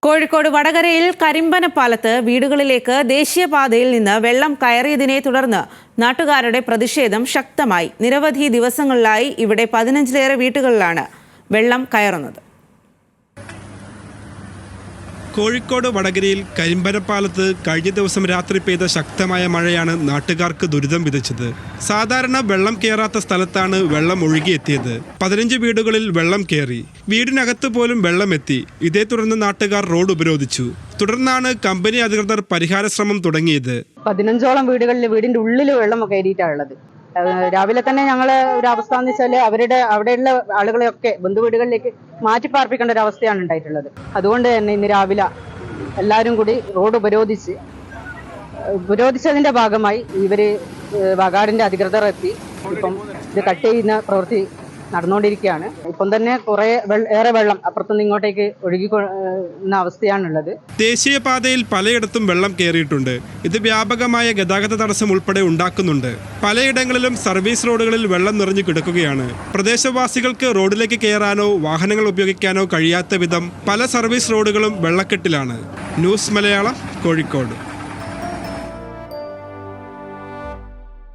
കോഴിക്കോട് വടകരയിൽ കരിമ്പനപ്പാലത്ത് വീടുകളിലേക്ക് ദേശീയപാതയിൽ നിന്ന് വെള്ളം കയറിയതിനെ തുടർന്ന് നാട്ടുകാരുടെ പ്രതിഷേധം ശക്തമായി. നിരവധി ദിവസങ്ങളിലായി ഇവിടെ 15ലേറെ വീടുകളിലാണ് വെള്ളം കയറുന്നത്. കോഴിക്കോട് വടകരയിൽ കരിമ്പനപ്പാലത്ത് കഴിഞ്ഞ ദിവസം രാത്രി പെയ്ത ശക്തമായ മഴയാണ് നാട്ടുകാർക്ക് ദുരിതം വിതച്ചത്. സാധാരണ വെള്ളം കയറാത്ത സ്ഥലത്താണ് വെള്ളം ഒഴുകിയെത്തിയത്. 15 വീടുകളിൽ വെള്ളം കയറി. വീടിനകത്ത് പോലും വെള്ളം എത്തി. ഇതേ തുടർന്ന് നാട്ടുകാർ റോഡ് ഉപരോധിച്ചു. തുടർന്നാണ് കമ്പനി അധികൃതർ പരിഹാര ശ്രമം തുടങ്ങിയത്. 15ഓളം വീടുകളിൽ വീടിന്റെ ഉള്ളിൽ വെള്ളം കയറിയിട്ടാണുള്ളത്. രാവിലെ തന്നെ ഞങ്ങള് ഒരു അവസ്ഥ എന്ന് വെച്ചാൽ അവിടെയുള്ള ആളുകളെയൊക്കെ ബന്ധുവീടുകളിലേക്ക് മാറ്റിപ്പാർപ്പിക്കേണ്ട ഒരു അവസ്ഥയാണ് ഉണ്ടായിട്ടുള്ളത്. അതുകൊണ്ട് തന്നെ ഇന്ന് രാവിലെ എല്ലാവരും കൂടി റോഡ് ഉപരോധിച്ചതിന്റെ ഭാഗമായി ഇവര് വകാടിന്റെ അധികൃതർ എത്തി ഇപ്പം ഇത് കട്ട് ചെയ്യുന്ന പ്രവൃത്തി നടന്നുകൊണ്ടിരിക്കുകയാണ്. ഇപ്പം തന്നെ ഏറെ വെള്ളം അപ്പുറത്തുനിന്ന് ഇങ്ങോട്ടേക്ക് ഒഴുകുന്ന അവസ്ഥയാണുള്ളത്. ദേശീയപാതയിൽ പലയിടത്തും വെള്ളം കയറിയിട്ടുണ്ട്. ഇത് വ്യാപകമായ ഗതാഗത തടസ്സം ഉൾപ്പെടെ ഉണ്ടാക്കുന്നുണ്ട്. പലയിടങ്ങളിലും സർവീസ് റോഡുകളിൽ വെള്ളം നിറഞ്ഞു കിടക്കുകയാണ്. പ്രദേശവാസികൾക്ക് റോഡിലേക്ക് കയറാനോ വാഹനങ്ങൾ ഉപയോഗിക്കാനോ കഴിയാത്ത വിധം പല സർവീസ് റോഡുകളും വെള്ളക്കെട്ടിലാണ്. ന്യൂസ് മലയാളം, കോഴിക്കോട്.